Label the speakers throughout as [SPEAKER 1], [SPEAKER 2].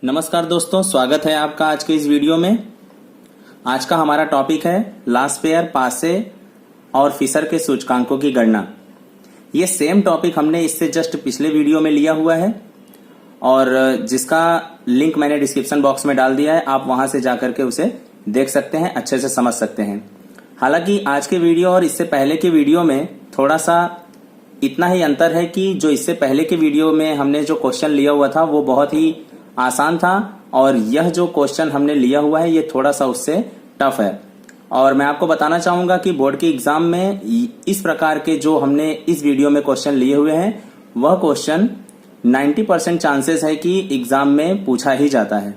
[SPEAKER 1] नमस्कार दोस्तों, स्वागत है आपका आज के इस वीडियो में। आज का हमारा टॉपिक है लास्पेयर, पासे और फिशर के सूचकांकों की गणना। ये सेम टॉपिक हमने इससे जस्ट पिछले वीडियो में लिया हुआ है और जिसका लिंक मैंने डिस्क्रिप्शन बॉक्स में डाल दिया है। आप वहां से जाकर के उसे देख सकते हैं, अच्छे से समझ सकते हैं। हालांकि आज के वीडियो और इससे पहले के वीडियो में थोड़ा सा इतना ही अंतर है कि जो इससे पहले के वीडियो में हमने जो क्वेश्चन लिया हुआ था वो बहुत ही आसान था और यह जो क्वेश्चन हमने लिया हुआ है ये थोड़ा सा उससे टफ है। और मैं आपको बताना चाहूंगा कि बोर्ड के एग्जाम में इस प्रकार के जो हमने इस वीडियो में क्वेश्चन लिए हुए हैं वह क्वेश्चन 90% चांसेस है कि एग्जाम में पूछा ही जाता है।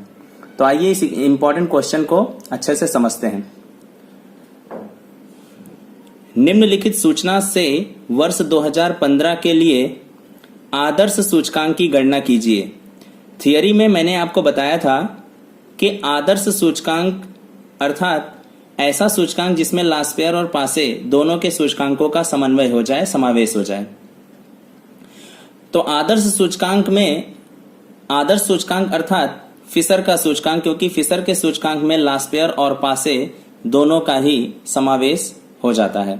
[SPEAKER 1] तो आइए इस इंपॉर्टेंट क्वेश्चन को अच्छे से समझते हैं। निम्नलिखित सूचना से वर्ष 2015 के लिए आदर्श सूचकांक की गणना कीजिए। थियरी में मैंने आपको बताया था कि आदर्श सूचकांक अर्थात ऐसा सूचकांक जिसमें लास्पेयर और पासे दोनों के सूचकांकों का समन्वय हो जाए, समावेश हो जाए। तो आदर्श सूचकांक अर्थात फिशर का सूचकांक, क्योंकि फिशर के सूचकांक में लास्पेयर और पासे दोनों का ही समावेश हो जाता है।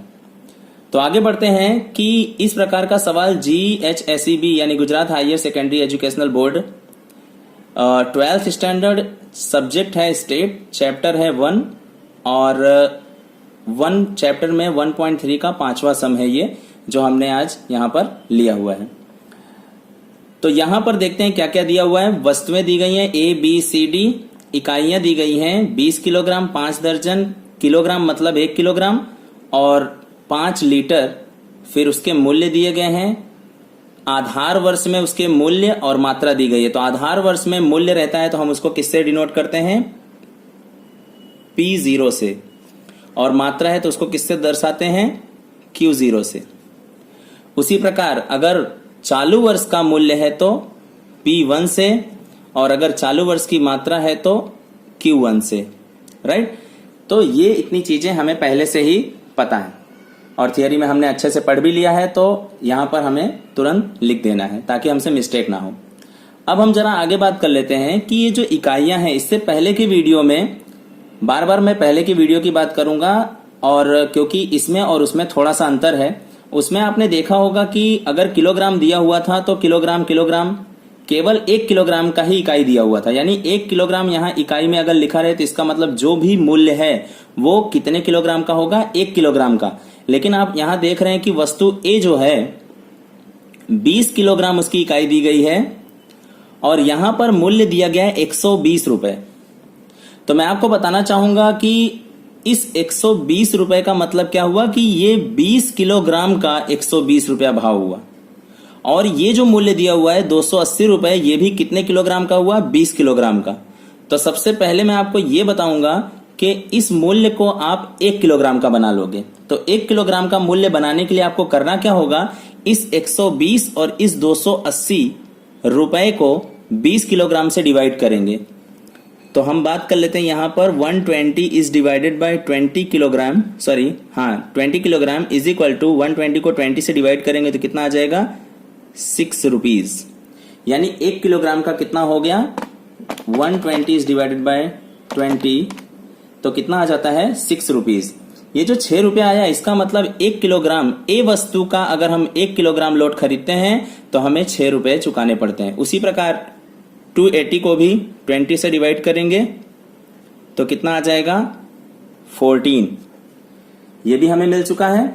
[SPEAKER 1] तो आगे बढ़ते हैं कि इस प्रकार का सवाल GHSEB यानी Gujarat higher secondary educational board 12th standard, subject है स्टेट, चैप्टर है 1 और 1 चैप्टर में 1.3 का 5वां सम है ये जो हमने आज यहाँ पर लिया हुआ है। तो यहाँ पर देखते हैं क्या क्या दिया हुआ है। वस्तुएं दी गई हैं ABCD, इकाइयां दी गई हैं 20 किलोग्राम, 5 दर्जन, किलोग्राम मतलब 1 किलोग्राम और 5 लीटर। फिर उसके मूल्य दिए गए हैं, आधार वर्ष में उसके मूल्य और मात्रा दी गई है। तो आधार वर्ष में मूल्य रहता है तो हम उसको किससे डिनोट करते हैं? P0 से। और मात्रा है तो उसको किससे दर्शाते हैं? Q0 से। उसी प्रकार अगर चालू वर्ष का मूल्य है तो P1 से और अगर चालू वर्ष की मात्रा है तो Q1 से। राइट? तो ये इतनी चीजें हमें पहले से ही पता है और थियरी में हमने अच्छे से पढ़ भी लिया है, तो यहां पर हमें तुरंत लिख देना है ताकि हमसे मिस्टेक ना हो। अब हम जरा आगे बात कर लेते हैं कि ये जो इकाइयां हैं, इससे पहले के वीडियो में बार बार मैं पहले की वीडियो की बात करूंगा और क्योंकि इसमें और उसमें थोड़ा सा अंतर है। उसमें आपने देखा होगा कि अगर किलोग्राम दिया हुआ था तो किलोग्राम केवल 1 किलोग्राम का ही इकाई दिया हुआ था, यानी 1 किलोग्राम यहाँ इकाई में अगर लिखा रहे तो इसका मतलब जो भी मूल्य है वो कितने किलोग्राम का होगा? 1 किलोग्राम का। लेकिन आप यहां देख रहे हैं कि वस्तु A जो है 20 किलोग्राम उसकी इकाई दी गई है और यहां पर मूल्य दिया गया है 120 रुपए। तो मैं आपको बताना चाहूंगा कि इस 120 रुपए का मतलब क्या हुआ कि ये 20 किलोग्राम का 120 रुपया भाव हुआ और ये जो मूल्य दिया हुआ है 280 रुपए, ये भी कितने किलोग्राम का हुआ? 20 किलोग्राम का। तो सबसे पहले मैं आपको ये बताऊंगा कि इस मूल्य को आप 1 किलोग्राम का बना लोगे। तो 1 किलोग्राम का मूल्य बनाने के लिए आपको करना क्या होगा? इस 120 और इस 280 रुपए को 20 किलोग्राम से डिवाइड करेंगे। तो हम बात कर लेते हैं यहां पर 120 is divided by 20 kilogram, 20 kilogram is equal to 120 को 20 से डिवाइड करेंगे तो कितना आ जाएगा? 6 रुपीज। यानी 1 किलोग्राम का कितना हो गया? 120 इज डिवाइडेड बाय 20 तो कितना आ जाता है? 6 रुपीज। ये जो 6 रुपया आया इसका मतलब 1 किलोग्राम ए वस्तु का अगर हम 1 किलोग्राम लोट खरीदते हैं तो हमें 6 रुपए चुकाने पड़ते हैं। उसी प्रकार 280 को भी 20 से डिवाइड करेंगे तो कितना आ जाएगा? 14। ये भी हमें मिल चुका है।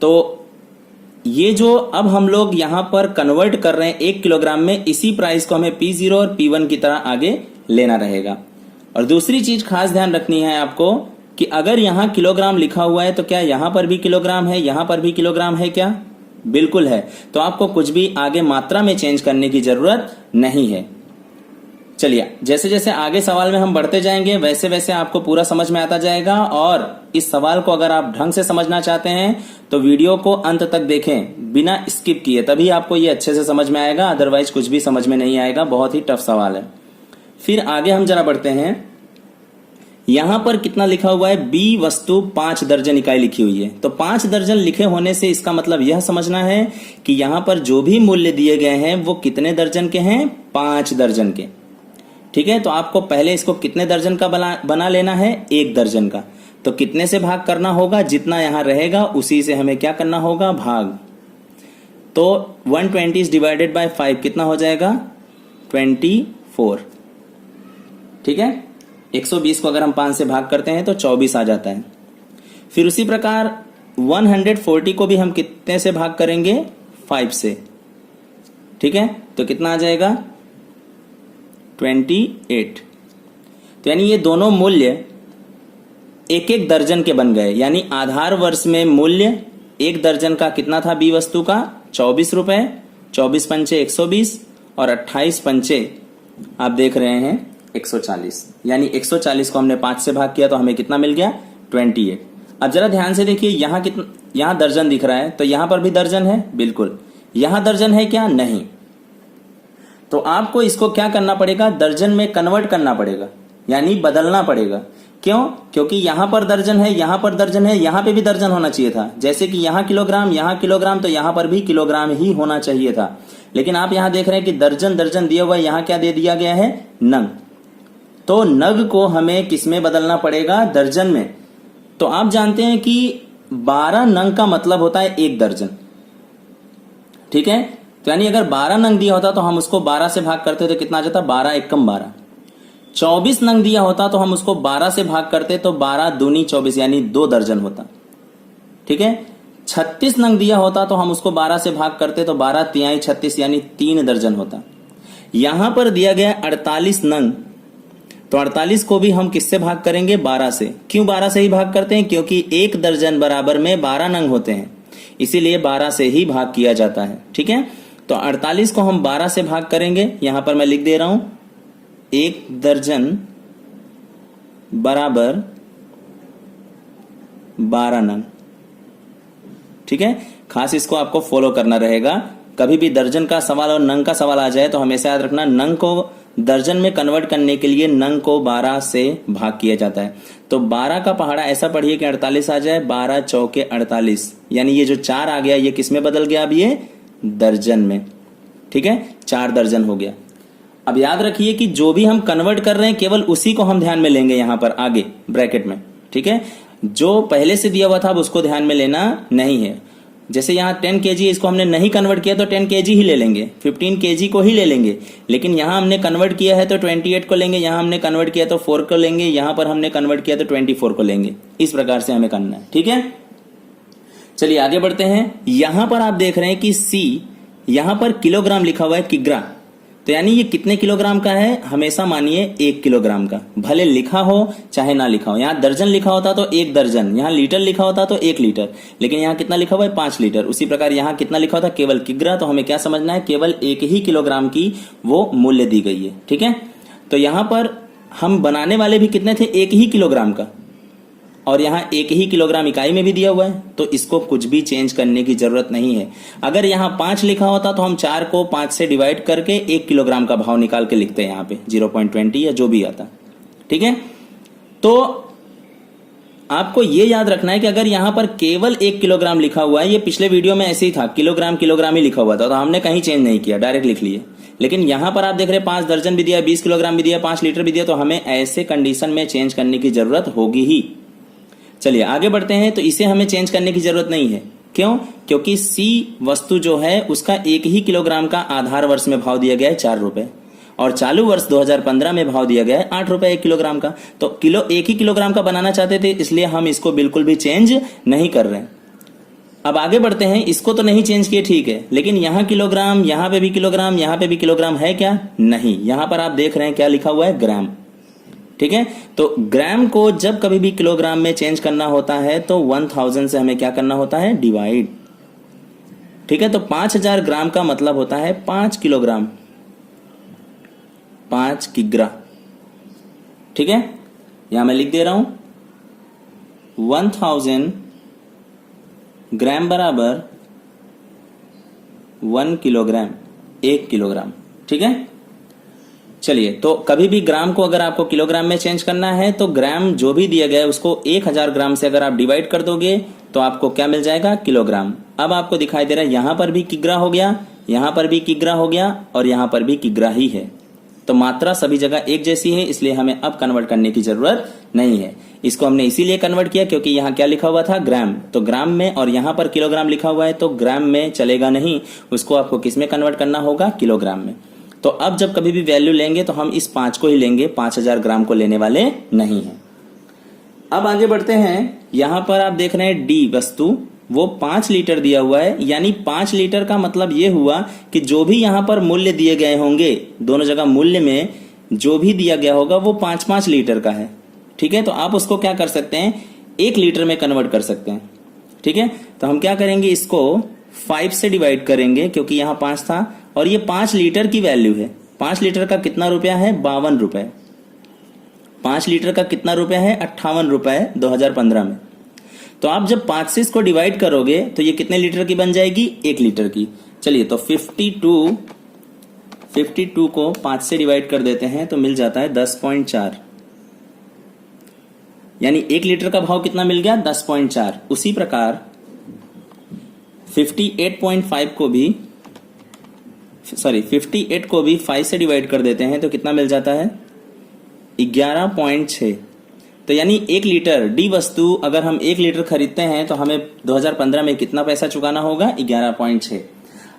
[SPEAKER 1] तो ये जो अब हम लोग यहां पर कन्वर्ट कर रहे हैं 1 किलोग्राम में, इसी प्राइस को हमें P0 और P1 की तरह आगे लेना रहेगा। और दूसरी चीज खास ध्यान रखनी है आपको कि अगर यहां किलोग्राम लिखा हुआ है तो क्या यहां पर भी किलोग्राम है, यहां पर भी किलोग्राम है क्या? बिल्कुल है। तो आपको कुछ भी आगे मात्रा में चेंज करने की जरूरत नहीं है। चलिए, जैसे जैसे आगे सवाल में हम बढ़ते जाएंगे वैसे वैसे आपको पूरा समझ में आता जाएगा और इस सवाल को अगर आप ढंग से समझना चाहते हैं तो वीडियो को अंत तक देखें बिना स्किप किए, तभी आपको ये अच्छे से समझ में आएगा, अदरवाइज कुछ भी समझ में नहीं आएगा। बहुत ही टफ सवाल है। फिर आगे हम जरा बढ़ते हैं। यहां पर कितना लिखा हुआ है? B वस्तु 5 दर्जन इकाई लिखी हुई है। तो 5 दर्जन लिखे होने से इसका मतलब यह समझना है कि यहां पर जो भी मूल्य दिए गए हैं वो कितने दर्जन के हैं? 5 दर्जन के। ठीक है, तो आपको पहले इसको कितने दर्जन का बना लेना है, 1 दर्जन का। तो कितने से भाग करना होगा, जितना यहां रहेगा उसी से हमें क्या करना होगा, भाग। तो 120 डिवाइडेड बाय 5 कितना हो जाएगा, 24। ठीक है, 120 को अगर हम 5 से भाग करते हैं तो 24 आ जाता है। फिर उसी प्रकार 140 को भी हम कितने से भाग करेंगे, 5 से। ठीक है, तो कितना आ जाएगा, 28। तो यानी ये दोनों मूल्य एक एक दर्जन के बन गए। यानी आधार वर्ष में मूल्य 1 दर्जन का कितना था, बी वस्तु का 24 रुपए, 24 पंचे 120 और 28 पंचे आप देख रहे हैं 140। यानी 140 को हमने 5 से भाग किया तो हमें कितना मिल गया, 28। अब जरा ध्यान से देखिए, यहां दर्जन दिख रहा है, तो यहां पर भी दर्जन है, बिल्कुल। यहां दर्जन है क्या, नहीं। तो आपको इसको क्या करना पड़ेगा, दर्जन में कन्वर्ट करना पड़ेगा, यानी बदलना पड़ेगा। क्यों, क्योंकि यहां पर दर्जन है, यहां पर दर्जन है, यहां पे भी दर्जन होना चाहिए था। जैसे कि यहां किलोग्राम, तो यहां पर भी किलोग्राम ही होना चाहिए था। लेकिन आप यहां देख रहे हैं कि दर्जन दिया हुआ है, यहां क्या दे दिया गया है, नग। तो नग को हमें किसमें बदलना पड़ेगा, दर्जन में। तो आप जानते हैं कि 12 नंग का मतलब होता है 1 दर्जन। ठीक है, तो यानी अगर 12 नंग दिया होता तो हम उसको 12 से भाग करते तो कितना आ जाता, 12 एकम 12। 24 नंग दिया होता तो हम उसको 12 से भाग करते तो 12 दूनी 24 यानी 2 दर्जन होता। ठीक है, 36 नंग दिया होता तो हम उसको 12 से भाग करते तो 12 तिहाई 36 यानी 3 दर्जन होता। यहां पर दिया गया 48 नंग, तो 48 को भी हम किससे भाग करेंगे, 12 से। क्यों 12 से ही भाग करते हैं, क्योंकि 1 दर्जन बराबर में 12 नंग होते हैं, इसीलिए 12 से ही भाग किया जाता है। ठीक है, तो 48 को हम 12 से भाग करेंगे, यहां पर मैं लिख दे रहा हूं 1 दर्जन बराबर 12 नंग। ठीक है, खास इसको आपको फॉलो करना रहेगा। कभी भी दर्जन का सवाल और नंग का सवाल आ जाए तो हमेशा याद रखना, नंग को दर्जन में कन्वर्ट करने के लिए नंग को 12 से भाग किया जाता है। तो 12 का पहाड़ा ऐसा पढ़िए कि 48 आ जाए, 12 चौके 48, यानी ये जो 4 आ गया ये किस में बदल गया, अब ये दर्जन में। ठीक है, 4 दर्जन हो गया। अब याद रखिए कि जो भी हम कन्वर्ट कर रहे हैं केवल उसी को हम ध्यान में लेंगे यहां पर आगे ब्रैकेट में। ठीक है, जो पहले से दिया हुआ था अब उसको ध्यान में लेना नहीं है। जैसे यहां 10 kg, इसको हमने नहीं कन्वर्ट किया तो 10 kg ही ले लेंगे, 15 kg को ही ले लेंगे। लेकिन यहां हमने कन्वर्ट किया है तो 28 को लेंगे, यहां हमने कन्वर्ट किया तो 4 को लेंगे, यहां पर हमने कन्वर्ट किया तो 24 को लेंगे। इस प्रकार से हमें करना है। ठीक है, चलिए आगे बढ़ते हैं। यहां पर आप देख रहे हैं कि सी, यहां पर किलोग्राम लिखा हुआ है, किग्रा। तो यानी ये कितने किलोग्राम का है, हमेशा मानिए 1 किलोग्राम का, भले लिखा हो चाहे ना लिखा हो। यहां दर्जन लिखा होता तो 1 दर्जन, यहां लीटर लिखा होता तो 1 लीटर, लेकिन यहां कितना लिखा हुआ है, 5 लीटर। उसी प्रकार यहां कितना लिखा होता, केवल किग्रा। तो हमें क्या समझना है, केवल 1 ही किलोग्राम की वो मूल्य दी गई है। ठीक है, तो यहां पर हम बनाने वाले भी कितने थे, 1 ही किलोग्राम का, और यहां 1 ही किलोग्राम इकाई में भी दिया हुआ है, तो इसको कुछ भी चेंज करने की जरूरत नहीं है। अगर यहां 5 लिखा होता तो हम 4 को 5 से डिवाइड करके 1 किलोग्राम का भाव निकाल के लिखते हैं यहां पे 0.20 या जो भी आता। ठीक है, तो आपको यह याद रखना है कि अगर यहां पर केवल 1 किलोग्राम लिखा हुआ है, ये पिछले वीडियो में ऐसे ही था, किलोग्राम ही लिखा हुआ था, तो हमने कहीं चेंज नहीं किया, डायरेक्ट लिख लिए। लेकिन यहां पर आप देख रहे हैं 5 दर्जन भी दिया, 20 किलोग्राम भी दिया, 5 लीटर भी दिया, तो हमें ऐसे कंडीशन में चेंज करने की जरूरत होगी ही। चलिए आगे बढ़ते हैं। तो इसे हमें चेंज करने की जरूरत नहीं है। क्यों, क्योंकि सी वस्तु जो है उसका 1 ही किलोग्राम का आधार वर्ष में भाव दिया गया है 4 रुपए, और चालू वर्ष 2015 में भाव दिया गया है 8 रुपए 1 किलोग्राम का। तो 1 ही किलोग्राम का बनाना चाहते थे, इसलिए हम इसको बिल्कुल भी चेंज नहीं कर रहे हैं। अब आगे बढ़ते हैं। इसको तो नहीं चेंज किए, ठीक है, लेकिन यहां किलोग्राम, यहां पे भी किलोग्राम, यहां पे भी किलोग्राम है क्या, नहीं। यहां पर आप देख रहे हैं क्या लिखा हुआ है, ग्राम। ठीक है, तो ग्राम को जब कभी भी किलोग्राम में चेंज करना होता है तो 1000 से हमें क्या करना होता है, डिवाइड। ठीक है, तो 5000 ग्राम का मतलब होता है 5 किलोग्राम, 5 किग्रा। ठीक है, यहां मैं लिख दे रहा हूं 1000 ग्राम बराबर 1 किलोग्राम, 1 किलोग्राम। ठीक है, चलिए, तो कभी भी ग्राम को अगर आपको किलोग्राम में चेंज करना है तो ग्राम जो भी दिया गया है उसको 1000 ग्राम से अगर आप डिवाइड कर दोगे तो आपको क्या मिल जाएगा, किलोग्राम। अब आपको दिखाई दे रहा है यहां पर भी किग्रा हो गया, यहां पर भी किग्रा हो गया, और यहां पर भी किग्रा ही है। तो मात्रा सभी जगह एक जैसी है, इसलिए हमें अब कन्वर्ट करने की जरूरत नहीं है। इसको हमने इसीलिए कन्वर्ट किया क्योंकि यहाँ क्या लिखा हुआ था, ग्राम, तो ग्राम में, और यहाँ पर किलोग्राम लिखा हुआ है तो ग्राम में चलेगा नहीं, उसको आपको किस में कन्वर्ट करना होगा, किलोग्राम में। तो अब जब कभी भी वैल्यू लेंगे तो हम इस 5 को ही लेंगे, 5000 ग्राम को लेने वाले नहीं है। अब आगे बढ़ते हैं, यहां पर आप देख रहे हैं डी वस्तु, वो 5 लीटर दिया हुआ है, यानी 5 लीटर का मतलब ये हुआ कि जो भी यहां पर मूल्य दिए गए होंगे, दोनों जगह मूल्य में जो भी दिया गया होगा वो 5-5 लीटर का है। ठीक है, तो आप उसको क्या कर सकते हैं, 1 लीटर में कन्वर्ट कर सकते हैं। ठीक है, तो हम क्या करेंगे, इसको 5 से डिवाइड करेंगे क्योंकि यहां 5 था, और ये 5 लीटर की वैल्यू है। 5 लीटर का कितना रुपया है, 52 रुपए। 5 लीटर का कितना रुपया है, 58 रुपए 2015 में। तो आप जब 5 से इसको डिवाइड करोगे तो ये कितने लीटर की बन जाएगी, 1 लीटर की। चलिए, तो 52 को 5 से डिवाइड कर देते हैं तो मिल जाता है 10.4, यानी 1 लीटर का भाव कितना मिल गया, 10.4। उसी प्रकार 58 को भी 5 से डिवाइड कर देते हैं तो कितना मिल जाता है, 11.6। तो यानी 1 लीटर डी वस्तु अगर हम 1 लीटर खरीदते हैं तो हमें 2015 में कितना पैसा चुकाना होगा, 11.6।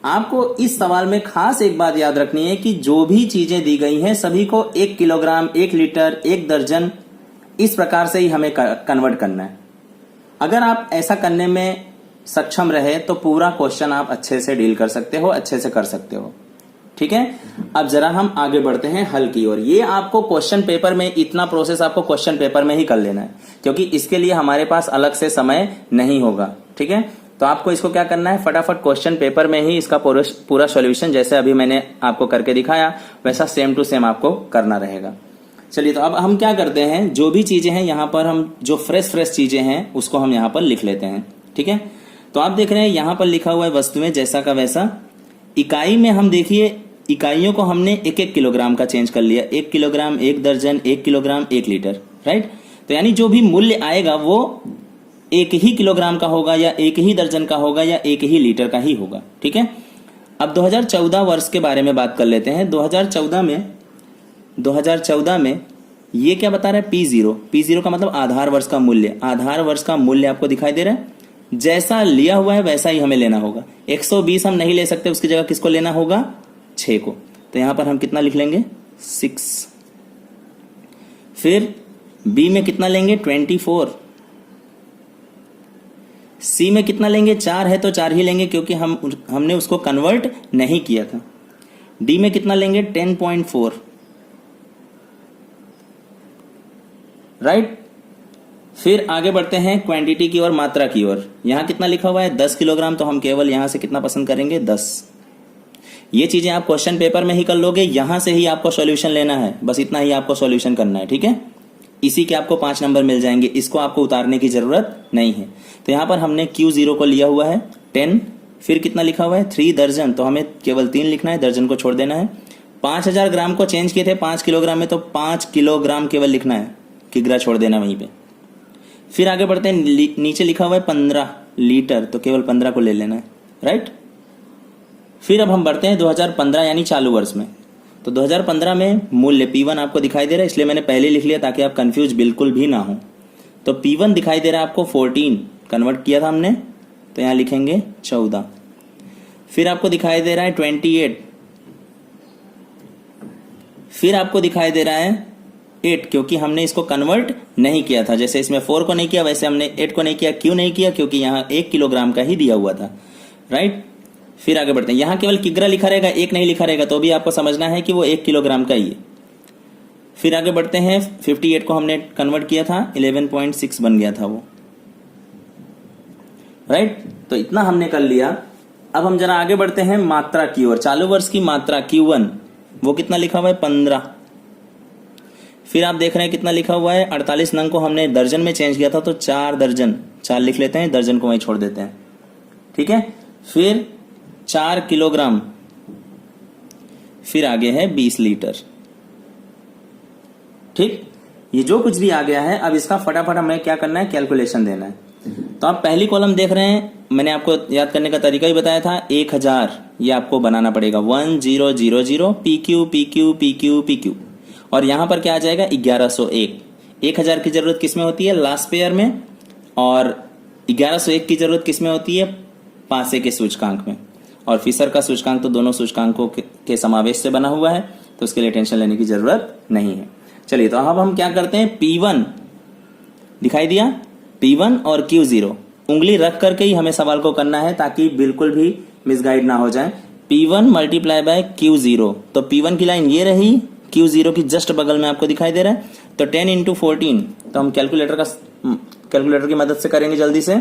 [SPEAKER 1] आपको इस सवाल में खास एक बात याद रखनी है कि जो भी चीजें दी गई हैं सभी को 1 किलोग्राम, 1 लीटर, 1 दर्जन, इस प्रकार से ही हमें कन्वर्ट करना है। अगर आप ऐसा करने में सक्षम रहे तो पूरा क्वेश्चन आप अच्छे से डील कर सकते हो, अच्छे से कर सकते हो। ठीक है, अब जरा हम आगे बढ़ते हैं हल की ओर। ये आपको क्वेश्चन पेपर में, इतना प्रोसेस आपको क्वेश्चन पेपर में ही कर लेना है क्योंकि इसके लिए हमारे पास अलग से समय नहीं होगा। ठीक है, तो आपको इसको क्या करना है, फटाफट क्वेश्चन पेपर में ही इसका पूरा सॉल्यूशन जैसे अभी मैंने आपको करके दिखाया वैसा सेम टू सेम आपको करना रहेगा। चलिए, तो अब हम क्या करते हैं, जो भी चीजें हैं यहाँ पर हम जो फ्रेश चीजें हैं उसको हम यहाँ पर लिख लेते हैं। ठीक है, तो आप देख रहे हैं यहाँ पर लिखा हुआ है वस्तुएं जैसा का वैसा। इकाई में हम देखिए, इकाइयों को हमने 1-1 किलोग्राम का चेंज कर लिया, 1 किलोग्राम, 1 दर्जन, 1 किलोग्राम, 1 लीटर, राइट। तो यानी जो भी मूल्य आएगा वो 1 ही किलोग्राम का होगा या 1 ही दर्जन का होगा या 1 ही लीटर का ही होगा। ठीक है, अब 2014 वर्ष के बारे में बात कर लेते हैं। 2014 में ये क्या बता रहा है, P0 का मतलब आधार वर्ष का मूल्य। आधार वर्ष का मूल्य आपको दिखाई दे रहा है, जैसा लिया हुआ है वैसा ही हमें लेना होगा। 120 हम नहीं ले सकते, उसकी जगह किसको लेना होगा, 6 को। तो यहां पर हम कितना लिख लेंगे, 6। फिर B में कितना लेंगे, 24। C में कितना लेंगे, 4 है तो 4 ही लेंगे क्योंकि हमने उसको कन्वर्ट नहीं किया था। D में कितना लेंगे, 10.4, राइट। फिर आगे बढ़ते हैं क्वांटिटी की ओर, मात्रा की ओर। यहां कितना लिखा हुआ है, 10 किलोग्राम, तो हम केवल यहां से कितना पसंद करेंगे, 10। ये चीजें आप क्वेश्चन पेपर में ही कर लोगे, यहां से ही आपको सॉल्यूशन लेना है, बस इतना ही आपको सॉल्यूशन करना है। ठीक है, इसी के आपको 5 नंबर मिल जाएंगे, इसको आपको उतारने की जरूरत नहीं है। तो यहां पर हमने Q0 को लिया हुआ है 10, फिर कितना लिखा हुआ है, 3 दर्जन, तो हमें केवल 3 लिखना है, दर्जन को छोड़ देना है। 5000 ग्राम को चेंज किए थे 5 किलोग्राम में, तो 5 किलोग्राम केवल लिखना है, किग्रा छोड़ देना वहीं पे। फिर आगे बढ़ते हैं, नीचे लिखा हुआ है 15 लीटर, तो केवल 15 को ले लेना है, राइट। फिर अब हम बढ़ते हैं 2015 यानी चालू वर्ष में। तो 2015 में मूल्य P1 आपको दिखाई दे रहा है, इसलिए मैंने पहले लिख लिया ताकि आप कंफ्यूज बिल्कुल भी ना हो। तो P1 दिखाई दे रहा है आपको 14, कन्वर्ट किया था हमने, तो यहां लिखेंगे 14। फिर आपको दिखाई दे रहा है 28, फिर आपको दिखाई दे रहा है 8, क्योंकि हमने इसको कन्वर्ट नहीं किया था। जैसे इसमें 4 को नहीं किया वैसे हमने 8 को नहीं किया। क्यों नहीं किया, क्योंकि यहां 1 किलोग्राम का ही दिया हुआ था, राइट। फिर आगे बढ़ते हैं, यहां केवल किग्रा लिखा रहेगा, 1 नहीं लिखा रहेगा, तो भी आपको समझना है कि वो 1 किलोग्राम का ही है। फिर आगे बढ़ते हैं, 58 को हमने कन्वर्ट किया था, 11.6 बन गया था वो, राइट। तो इतना हमने कर लिया। अब हम जरा आगे बढ़ते हैं मात्रा की ओर। चालू वर्ष की मात्रा Q1 वो कितना लिखा हुआ है, 15। फिर आप देख रहे हैं कितना लिखा हुआ है, 48 नंग को हमने दर्जन में चेंज किया था, तो 4 दर्जन, 4 लिख लेते हैं, दर्जन को वहीं छोड़ देते हैं। ठीक है, फिर 4 किलोग्राम, फिर आगे है 20 लीटर। ठीक, ये जो कुछ भी आ गया है अब इसका फटाफट हमें क्या करना है, कैलकुलेशन देना है। तो आप पहली कॉलम देख रहे हैं, मैंने आपको याद करने का तरीका ही बताया था, 1000 ये आपको बनाना पड़ेगा, 1000 PQ PQ PQ PQ, और यहां पर क्या आ जाएगा 1101। 1000 की जरूरत किस में होती है, लास्ट पेयर में, और 1101 की जरूरत किस में होती है, पासे के सूचकांक में। और फिशर का सूचकांक तो दोनों सूचकांकों के समावेश से बना हुआ है, तो उसके लिए टेंशन लेने की जरूरत नहीं है। चलिए, तो अब हम क्या करते हैं, P1 दिखाई दिया, P1 और Q0 उंगली रख करके ही हमें सवाल को करना है, ताकि बिल्कुल भी मिसगाइड ना हो जाए। P1 मल्टीप्लाई बाय Q0, तो P1 की लाइन ये रही, Q0 की जस्ट बगल में आपको दिखाई दे रहा है, तो 10 इंटू 14, तो हम कैलकुलेटर की मदद से करेंगे जल्दी से।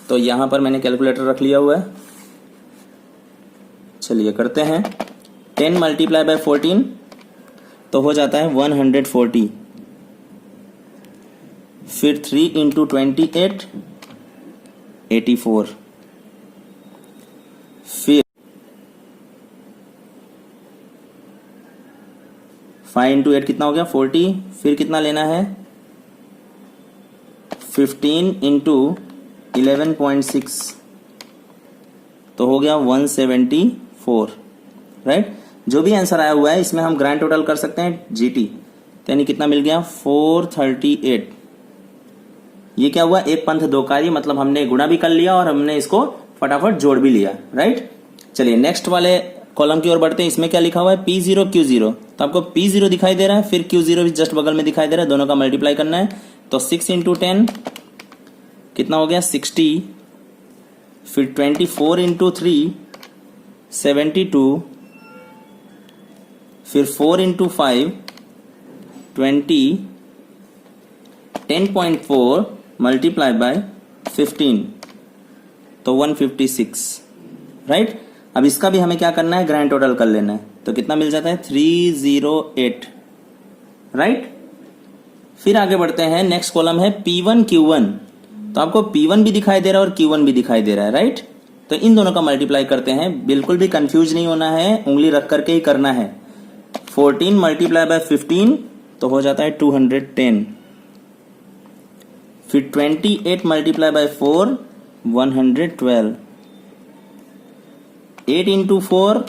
[SPEAKER 1] तो यहां पर मैंने कैलकुलेटर रख लिया हुआ है, चलिए करते हैं। 10 मल्टीप्लाई बाय 14 तो हो जाता है 140, फिर 3 इंटू 28 84, फिर 5 इंटू 8 कितना हो गया 40, फिर कितना लेना है 15 इंटू 11.6 तो हो गया 174, राइट। जो भी आंसर आया हुआ है इसमें हम ग्रैंड टोटल कर सकते हैं GT, यानी कितना मिल गया 438। ये क्या हुआ, एक पंथ दो कार्य, मतलब हमने गुणा भी कर लिया और हमने इसको फटाफट जोड़ भी लिया, राइट। चलिए नेक्स्ट वाले कॉलम की ओर बढ़ते हैं। इसमें क्या लिखा हुआ है P0 Q0, तो आपको P0 दिखाई दे रहा है, फिर Q0 भी जस्ट बगल में दिखाई दे रहा है, दोनों का मल्टीप्लाई करना है। तो 6 इंटू 10 कितना हो गया 60, फिर 24 इंटू 3 72, फिर 4 इंटू 5 20, 10.4 मल्टीप्लाई बाय 15 तो 156, राइट। अब इसका भी हमें क्या करना है, ग्रैंड टोटल कर लेना है, तो कितना मिल जाता है 308, राइट। फिर आगे बढ़ते हैं, नेक्स्ट कॉलम है P1 Q1, तो आपको P1 भी दिखाई दे रहा है और Q1 भी दिखाई दे रहा है, राइट। तो इन दोनों का मल्टीप्लाई करते हैं, बिल्कुल भी कंफ्यूज नहीं होना है, उंगली रख करके ही करना है। 14 मल्टीप्लाई बाय 15 तो हो जाता है 210, फिर 28 मल्टीप्लाई बाय 4 112, 8 इंटू 4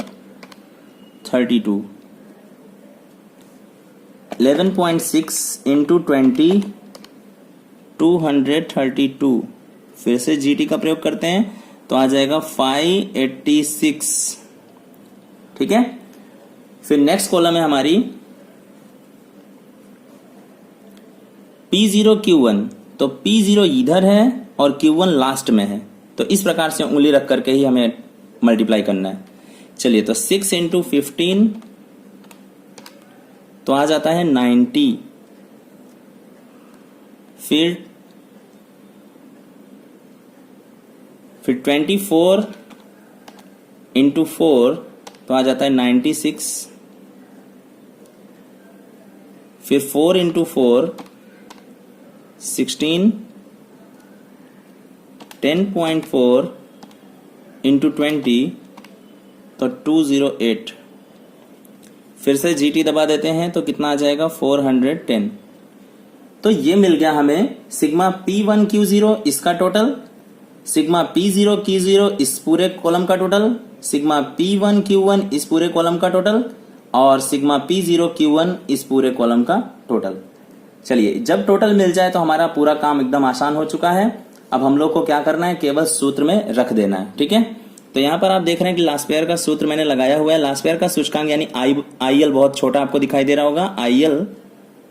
[SPEAKER 1] 32, 11.6 इंटू 20 232, फिर से GT का प्रयोग करते हैं तो आ जाएगा 586, ठीक है। फिर नेक्स्ट कॉलम है हमारी P0 Q1, तो P0 इधर है और Q1 लास्ट में है, तो इस प्रकार से उंगली रख करके ही हमें मल्टीप्लाई करना है। चलिए, तो 6 इंटू 15 तो आ जाता है 90, फिर 24 इंटू 4 तो आ जाता है 96, फिर 4 इंटू 4 16, 10.4 इंटू 20 तो 208, फिर से GT दबा देते हैं तो कितना आ जाएगा 410। तो ये मिल गया हमें सिग्मा P1 Q0 इसका टोटल, सिग्मा P0 Q0 इस पूरे कॉलम का टोटल, सिग्मा P1 Q1 इस पूरे कॉलम का टोटल, और सिग्मा P0 Q1 इस पूरे कॉलम का टोटल। चलिए, जब टोटल मिल जाए तो हमारा पूरा काम एकदम आसान हो चुका है। अब हम लोग को क्या करना है, केवल सूत्र में रख देना है, ठीक है। तो यहाँ पर आप देख रहे हैं कि लास्ट पेयर का सूत्र मैंने लगाया हुआ है। लास्ट पेयर का सूचकांक यानी IL बहुत छोटा आपको दिखाई दे रहा होगा, IL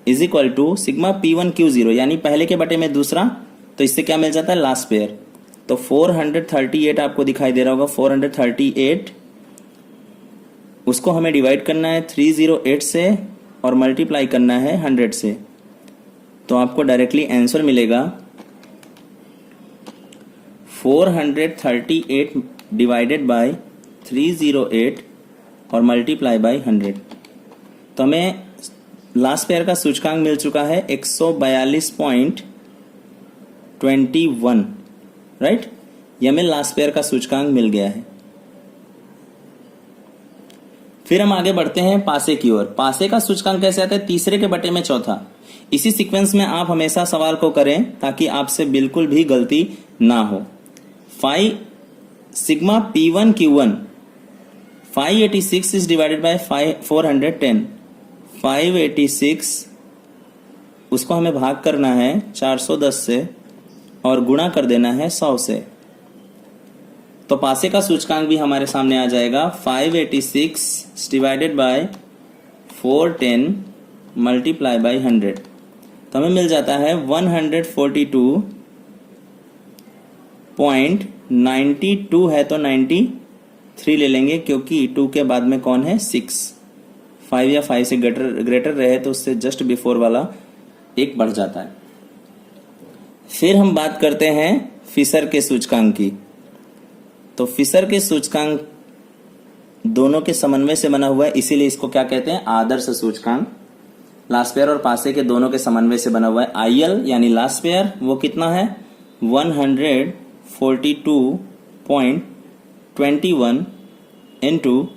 [SPEAKER 1] is equal to sigma P1 Q0, यानी पहले के बटे में दूसरा, तो इससे क्या मिल जाता है लास्ट पेयर। तो 438 आपको दिखाई दे रहा होगा, 438 उसको हमें डिवाइड करना है 308 से और मल्टीप्लाई करना है 100 से, तो आपको डायरेक्टली आंसर मिलेगा 438 डिवाइडेड बाय 308 और मल्टीप्लाई बाय 100। तो हमें लास्ट पेयर का सूचकांक मिल चुका है 142.21, राइट। ये हमें लास्ट पेयर का सूचकांक मिल गया है। फिर हम आगे बढ़ते हैं पासे की ओर। पासे का सूचकांक कैसे आता है, तीसरे के बटे में चौथा। इसी सीक्वेंस में आप हमेशा सवाल को करें ताकि आपसे बिल्कुल भी गलती ना हो। 5 sigma P1 Q1 586 is divided by 410। 586 उसको हमें भाग करना है 410 से और गुणा कर देना है 100 से। तो पासे का सूचकांक भी हमारे सामने आ जाएगा 586 डिवाइडेड बाय 410 मल्टीप्लाई बाय 100। तो हमें मिल जाता है 142.92 है तो 93 ले लेंगे क्योंकि 2 के बाद में कौन है 6। 5 या 5 से ग्रेटर रहे तो उससे जस्ट बिफोर वाला एक बढ़ जाता है। फिर हम बात करते हैं फिशर के सूचकांक की। तो फिशर के सूचकांक दोनों के समन्वय से बना हुआ है, इसीलिए इसको क्या कहते हैं, आदर्श सूचकांक। लास्ट पेयर और पासे के दोनों के समन्वय से बना हुआ है। आईएल यानी लास्ट पेयर वो कितना है 142.21 इनटू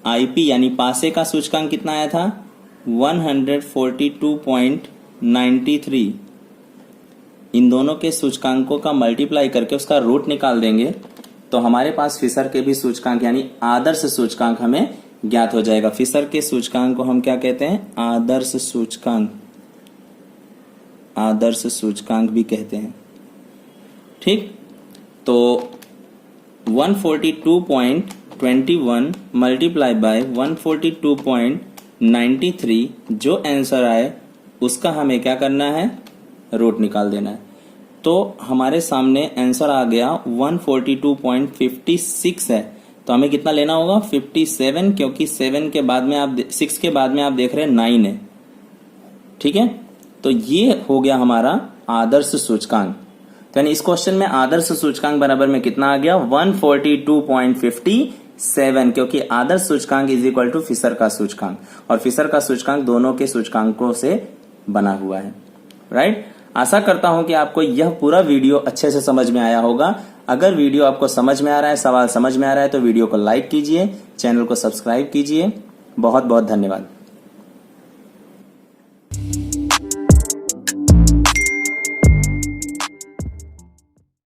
[SPEAKER 1] आईपी यानी पासे का सूचकांक कितना आया था 142.93। इन दोनों के सूचकांकों का मल्टीप्लाई करके उसका रूट निकाल देंगे तो हमारे पास फिशर के भी सूचकांक यानी आदर्श सूचकांक हमें ज्ञात हो जाएगा। फिशर के सूचकांक को हम क्या कहते हैं, आदर्श सूचकांक, आदर्श सूचकांक भी कहते हैं। ठीक, तो 142.21 मल्टीप्लाई बाय 142.93 जो आंसर आए उसका हमें क्या करना है, रूट निकाल देना है। तो हमारे सामने आंसर आ गया 142.56 है। तो हमें कितना लेना होगा 57, क्योंकि 7 के बाद में आप 6 के बाद में आप देख रहे हैं 9 है। ठीक है, तो ये हो गया हमारा आदर्श सूचकांक। तो यानी इस क्वेश्चन में आदर्श सूचकांक बराबर में कितना आ गया 142.57, क्योंकि आदर्श सूचकांक इज इक्वल टू फिशर का सूचकांक, और फिशर का सूचकांक दोनों के सूचकांकों से बना हुआ है। राइट, आशा करता हूं कि आपको यह पूरा वीडियो अच्छे से समझ में आया होगा। अगर वीडियो आपको समझ में आ रहा है, सवाल समझ में आ रहा है तो वीडियो को लाइक कीजिए, चैनल को सब्सक्राइब कीजिए। बहुत बहुत धन्यवाद।